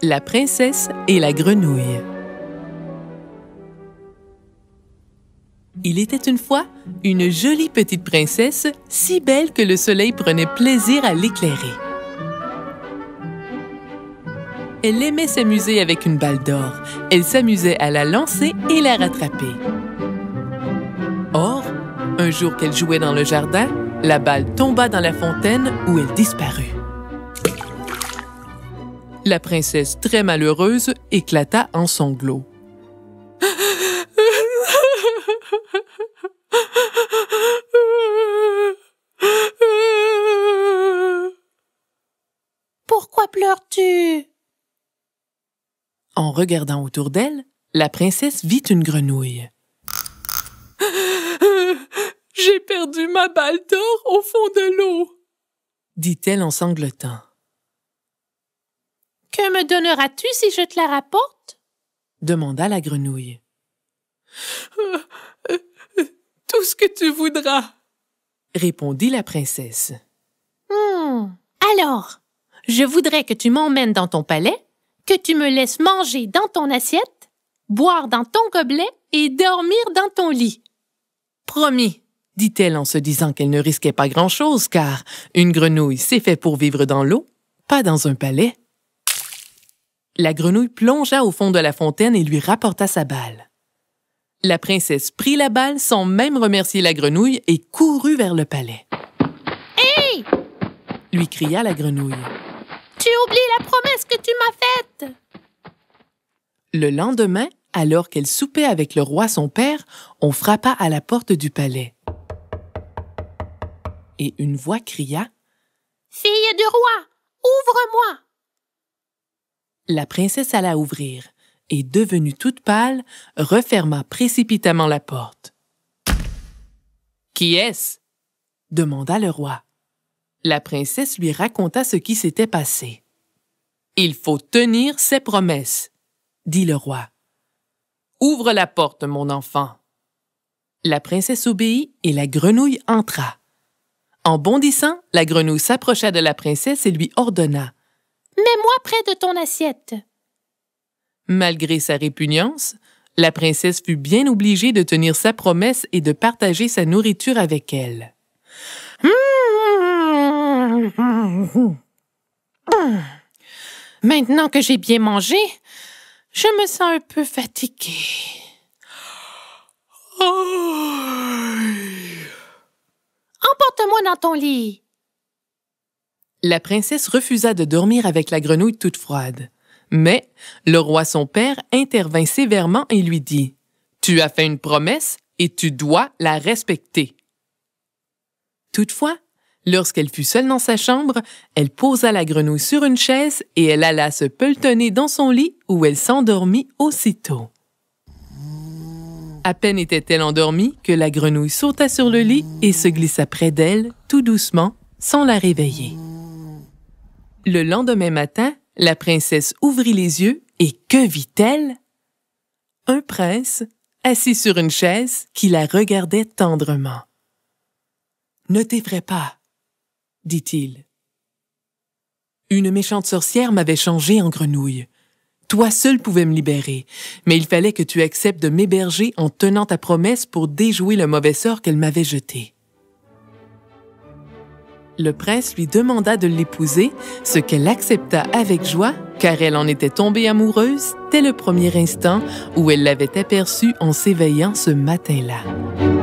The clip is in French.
La princesse et la grenouille. Il était une fois une jolie petite princesse, si belle que le soleil prenait plaisir à l'éclairer. Elle aimait s'amuser avec une balle d'or. Elle s'amusait à la lancer et la rattraper. Or, un jour qu'elle jouait dans le jardin, la balle tomba dans la fontaine où elle disparut. La princesse, très malheureuse, éclata en sanglots. Pourquoi pleures-tu? En regardant autour d'elle, la princesse vit une grenouille. « J'ai perdu ma balle d'or au fond de l'eau, » dit-elle en sanglotant. « Que me donneras-tu si je te la rapporte? » demanda la grenouille. « Tout ce que tu voudras, » répondit la princesse. « Alors, je voudrais que tu m'emmènes dans ton palais, que tu me laisses manger dans ton assiette, boire dans ton gobelet et dormir dans ton lit. » « Promis, » dit-elle en se disant qu'elle ne risquait pas grand-chose, car une grenouille, c'est fait pour vivre dans l'eau, pas dans un palais. La grenouille plongea au fond de la fontaine et lui rapporta sa balle. La princesse prit la balle sans même remercier la grenouille et courut vers le palais. « Hé !» lui cria la grenouille. « Tu oublies la promesse que tu m'as faite! » Le lendemain, alors qu'elle soupait avec le roi son père, on frappa à la porte du palais. Et une voix cria « Fille du roi, ouvre-moi !» La princesse alla ouvrir et, devenue toute pâle, referma précipitamment la porte. « Qui est-ce » demanda le roi. La princesse lui raconta ce qui s'était passé. « Il faut tenir ses promesses » dit le roi. « Ouvre la porte, mon enfant. » La princesse obéit et la grenouille entra. En bondissant, la grenouille s'approcha de la princesse et lui ordonna « Mets-moi près de ton assiette. » Malgré sa répugnance, la princesse fut bien obligée de tenir sa promesse et de partager sa nourriture avec elle. Maintenant que j'ai bien mangé, je me sens un peu fatiguée. Emporte-moi dans ton lit. La princesse refusa de dormir avec la grenouille toute froide. Mais le roi son père intervint sévèrement et lui dit « Tu as fait une promesse et tu dois la respecter. » Toutefois, lorsqu'elle fut seule dans sa chambre, elle posa la grenouille sur une chaise et elle alla se pelotonner dans son lit où elle s'endormit aussitôt. À peine était-elle endormie que la grenouille sauta sur le lit et se glissa près d'elle, tout doucement, sans la réveiller. Le lendemain matin, la princesse ouvrit les yeux et que vit-elle? Un prince, assis sur une chaise, qui la regardait tendrement. « Ne t'effraie pas, » dit-il. « Une méchante sorcière m'avait changé en grenouille. Toi seul pouvais me libérer, mais il fallait que tu acceptes de m'héberger en tenant ta promesse pour déjouer le mauvais sort qu'elle m'avait jeté. » Le prince lui demanda de l'épouser, ce qu'elle accepta avec joie, car elle en était tombée amoureuse dès le premier instant où elle l'avait aperçu en s'éveillant ce matin-là.